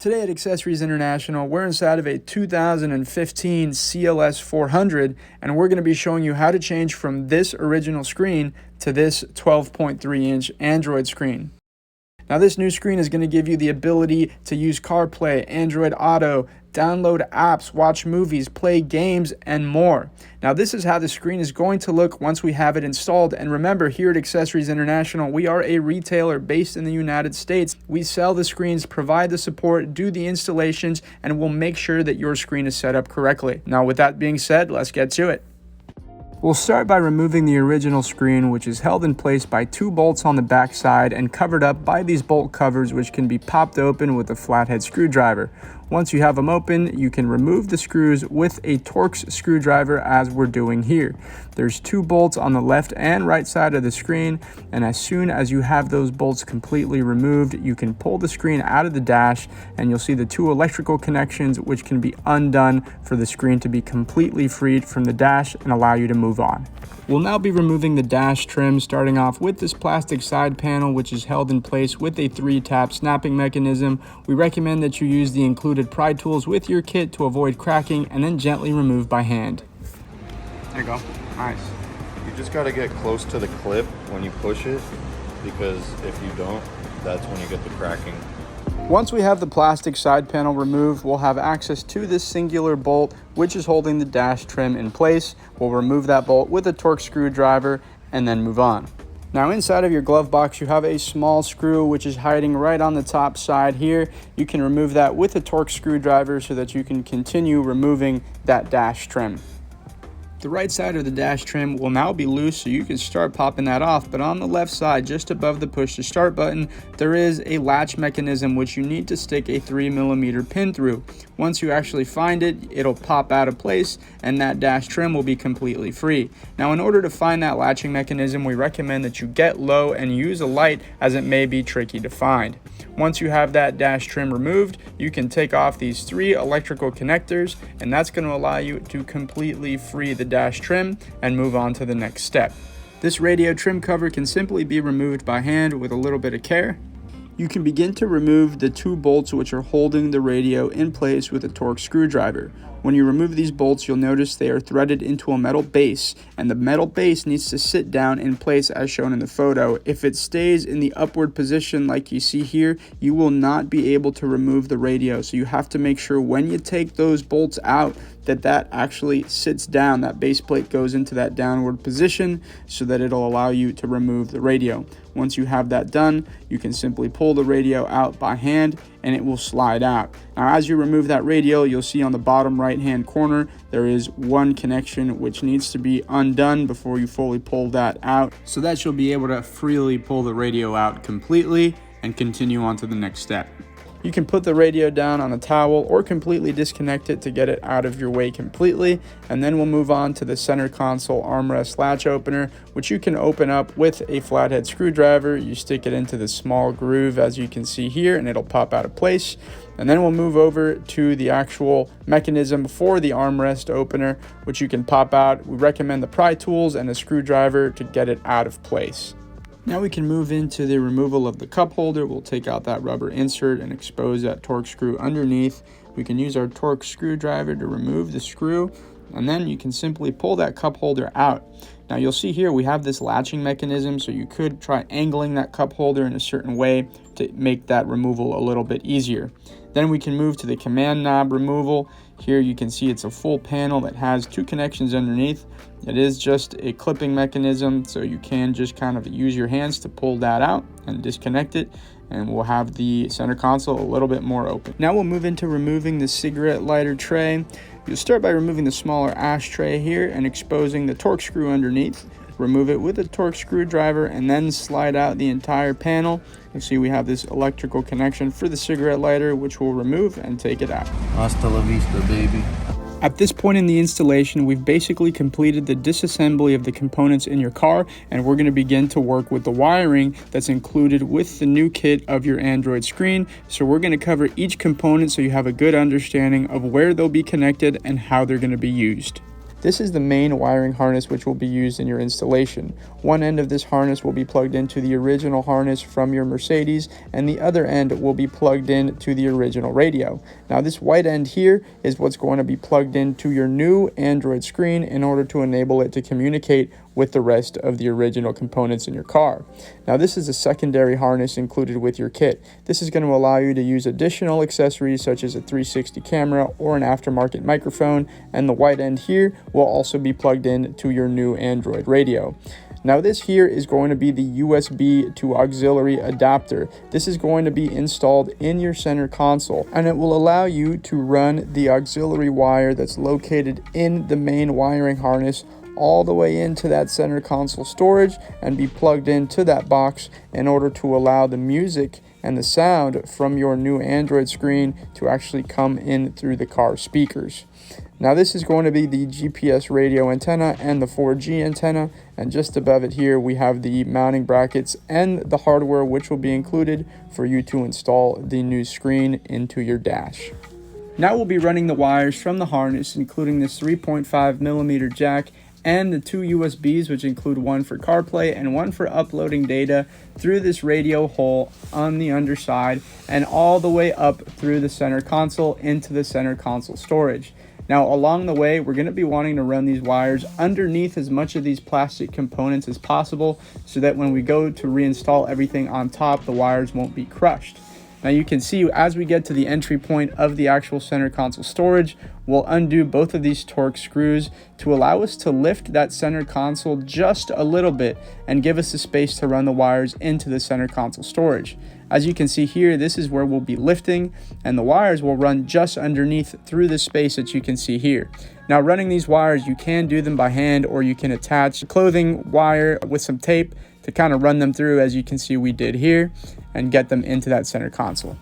Today at Accessories International, we're inside of a 2015 CLS 400, and we're going to be showing you how to change from this original screen to this 12.3-inch Android screen. Now, this new screen is going to give you the ability to use CarPlay, Android Auto, download apps, watch movies, play games, and more. Now, this is how the screen is going to look once we have it installed. And remember, here at Accessories International, we are a retailer based in the United States. We sell the screens, provide the support, do the installations, and we'll make sure that your screen is set up correctly. Now, with that being said, let's get to it. We'll start by removing the original screen, which is held in place by two bolts on the back side and covered up by these bolt covers, which can be popped open with a flathead screwdriver. Once you have them open, you can remove the screws with a Torx screwdriver, as we're doing here. There's two bolts on the left and right side of the screen, and as soon as you have those bolts completely removed, you can pull the screen out of the dash, and you'll see the two electrical connections, which can be undone for the screen to be completely freed from the dash and allow you to move on. We'll now be removing the dash trim, starting off with this plastic side panel, which is held in place with a 3-tap snapping mechanism. We recommend that you use the included pry tools with your kit to avoid cracking, and then gently remove by hand. There you go. Nice. You just got to get close to the clip when you push it, because if you don't, that's when you get the cracking. Once we have the plastic side panel removed, we'll have access to this singular bolt, which is holding the dash trim in place. We'll remove that bolt with a Torx screwdriver and then move on. Now, inside of your glove box, you have a small screw which is hiding right on the top side here. You can remove that with a Torx screwdriver so that you can continue removing that dash trim. The right side of the dash trim will now be loose, so you can start popping that off, but on the left side, just above the push to start button, there is a latch mechanism which you need to stick a 3mm pin through. Once you actually find it, it'll pop out of place and that dash trim will be completely free. Now, in order to find that latching mechanism, we recommend that you get low and use a light, as it may be tricky to find. Once you have that dash trim removed, you can take off these 3 electrical connectors, and that's going to allow you to completely free the dash trim and move on to the next step. This radio trim cover can simply be removed by hand with a little bit of care. You can begin to remove the 2 bolts which are holding the radio in place with a Torx screwdriver. When you remove these bolts, you'll notice they are threaded into a metal base, and the metal base needs to sit down in place as shown in the photo. If it stays in the upward position like you see here, you will not be able to remove the radio. So you have to make sure when you take those bolts out that actually sits down, that base plate goes into that downward position so that it'll allow you to remove the radio. Once you have that done, you can simply pull the radio out by hand and it will slide out. Now, as you remove that radio, you'll see on the bottom right hand corner there is one connection which needs to be undone before you fully pull that out, so that you'll be able to freely pull the radio out completely and continue on to the next step. You can put the radio down on a towel or completely disconnect it to get it out of your way completely, and then we'll move on to the center console armrest latch opener, which you can open up with a flathead screwdriver. You stick it into the small groove as you can see here, and it'll pop out of place. And then we'll move over to the actual mechanism for the armrest opener, which you can pop out. We recommend the pry tools and a screwdriver to get it out of place. Now we can move into the removal of the cup holder. We'll take out that rubber insert and expose that Torx screw underneath. We can use our Torx screwdriver to remove the screw, and then you can simply pull that cup holder out. Now you'll see here we have this latching mechanism, so you could try angling that cup holder in a certain way to make that removal a little bit easier. Then we can move to the command knob removal. Here you can see it's a full panel that has 2 connections underneath. It is just a clipping mechanism, so you can just kind of use your hands to pull that out and disconnect it, and we'll have the center console a little bit more open. Now we'll move into removing the cigarette lighter tray. You'll start by removing the smaller ashtray here and exposing the Torx screw underneath. Remove it with a Torx screwdriver and then slide out the entire panel. You'll see we have this electrical connection for the cigarette lighter, which we'll remove and take it out. Hasta la vista, baby. At this point in the installation, we've basically completed the disassembly of the components in your car, and we're going to begin to work with the wiring that's included with the new kit of your Android screen. So we're going to cover each component so you have a good understanding of where they'll be connected and how they're going to be used. This is the main wiring harness which will be used in your installation. One end of this harness will be plugged into the original harness from your Mercedes, and the other end will be plugged in to the original radio. Now this white end here is what's going to be plugged into your new Android screen in order to enable it to communicate with the rest of the original components in your car. Now this is a secondary harness included with your kit. This is going to allow you to use additional accessories such as a 360 camera or an aftermarket microphone, and the white end here will also be plugged in to your new Android radio. Now this here is going to be the USB to auxiliary adapter. This is going to be installed in your center console, and it will allow you to run the auxiliary wire that's located in the main wiring harness all the way into that center console storage and be plugged into that box in order to allow the music and the sound from your new Android screen to actually come in through the car speakers. Now this is going to be the GPS radio antenna and the 4G antenna, and just above it here we have the mounting brackets and the hardware which will be included for you to install the new screen into your dash. Now we'll be running the wires from the harness, including this 3.5mm jack and the two USBs, which include one for CarPlay and one for uploading data, through this radio hole on the underside and all the way up through the center console into the center console storage. Now along the way, we're going to be wanting to run these wires underneath as much of these plastic components as possible so that when we go to reinstall everything on top, the wires won't be crushed. Now you can see as we get to the entry point of the actual center console storage, we'll undo both of these Torx screws to allow us to lift that center console just a little bit and give us the space to run the wires into the center console storage. As you can see here, this is where we'll be lifting, and the wires will run just underneath through the space that you can see here. Now running these wires, you can do them by hand, or you can attach clothing wire with some tape to kind of run them through, as you can see we did here, and get them into that center console.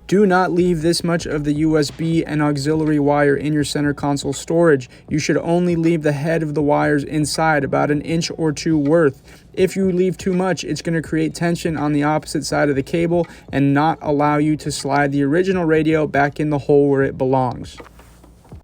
Do not leave this much of the USB and auxiliary wire in your center console storage. You should only leave the head of the wires inside, about 1 inch or 2 worth. If you leave too much, it's going to create tension on the opposite side of the cable and not allow you to slide the original radio back in the hole where it belongs.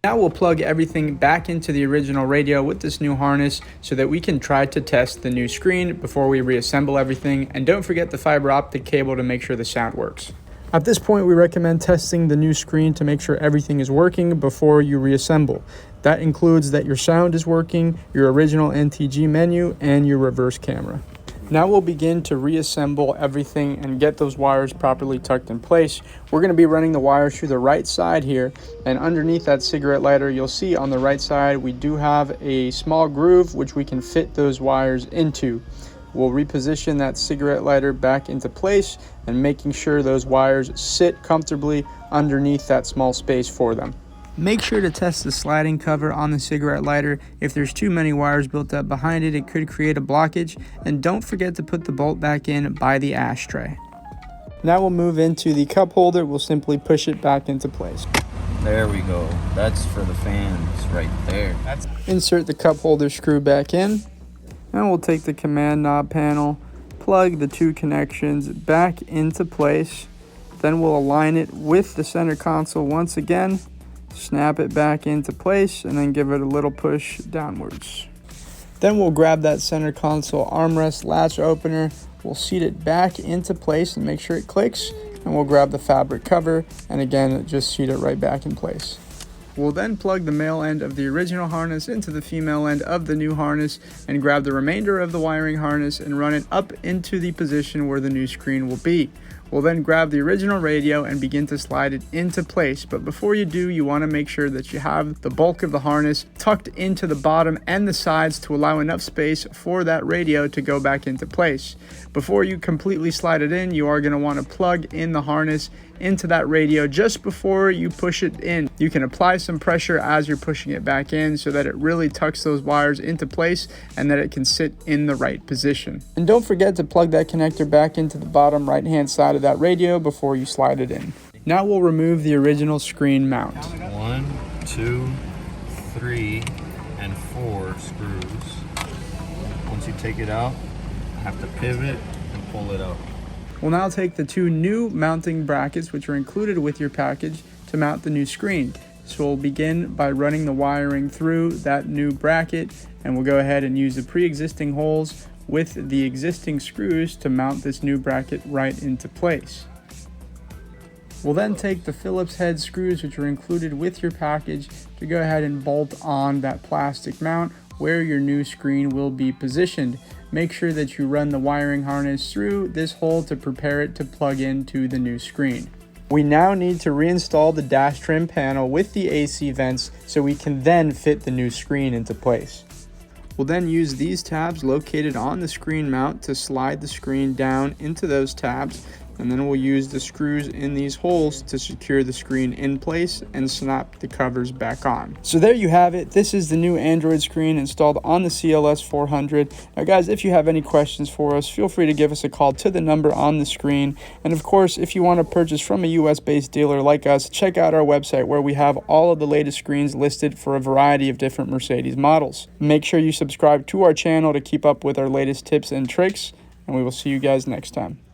Now we'll plug everything back into the original radio with this new harness so that we can try to test the new screen before we reassemble everything. And don't forget the fiber optic cable to make sure the sound works. At this point, we recommend testing the new screen to make sure everything is working before you reassemble. That includes that your sound is working, your original NTG menu, and your reverse camera. Now we'll begin to reassemble everything and get those wires properly tucked in place. We're going to be running the wires through the right side here, and underneath that cigarette lighter, you'll see on the right side we do have a small groove which we can fit those wires into. We'll reposition that cigarette lighter back into place and making sure those wires sit comfortably underneath that small space for them. Make sure to test the sliding cover on the cigarette lighter. If there's too many wires built up behind it, it could create a blockage. And don't forget to put the bolt back in by the ashtray. Now we'll move into the cup holder. We'll simply push it back into place. There we go. That's for the fans right there. Insert the cup holder screw back in. Now we'll take the command knob panel, plug the two connections back into place. Then we'll align it with the center console once again. Snap it back into place and then give it a little push downwards. Then we'll grab that center console armrest latch opener. We'll seat it back into place and make sure it clicks. And we'll grab the fabric cover and again just seat it right back in place. We'll then plug the male end of the original harness into the female end of the new harness and grab the remainder of the wiring harness and run it up into the position where the new screen will be. We'll then grab the original radio and begin to slide it into place, but before you do, you want to make sure that you have the bulk of the harness tucked into the bottom and the sides to allow enough space for that radio to go back into place. Before you completely slide it in, you are going to want to plug in the harness into that radio just before you push it in. You can apply some pressure as you're pushing it back in so that it really tucks those wires into place and that it can sit in the right position. And don't forget to plug that connector back into the bottom right hand side of that radio before you slide it in. Now we'll remove the original screen mount. 1, 2, 3, and 4 screws. Once you take it out, you have to pivot and pull it out. We'll now take the two new mounting brackets which are included with your package to mount the new screen. So we'll begin by running the wiring through that new bracket, and we'll go ahead and use the pre-existing holes with the existing screws to mount this new bracket right into place. We'll then take the Phillips head screws, which are included with your package, to go ahead and bolt on that plastic mount where your new screen will be positioned. Make sure that you run the wiring harness through this hole to prepare it to plug into the new screen. We now need to reinstall the dash trim panel with the AC vents so we can then fit the new screen into place. We'll then use these tabs located on the screen mount to slide the screen down into those tabs, and then we'll use the screws in these holes to secure the screen in place and snap the covers back on. So there you have it. This is the new Android screen installed on the CLS 400. Now guys, if you have any questions for us, feel free to give us a call to the number on the screen. And of course, if you want to purchase from a US based dealer like us, check out our website where we have all of the latest screens listed for a variety of different Mercedes models. Make sure you subscribe to our channel to keep up with our latest tips and tricks, and we will see you guys next time.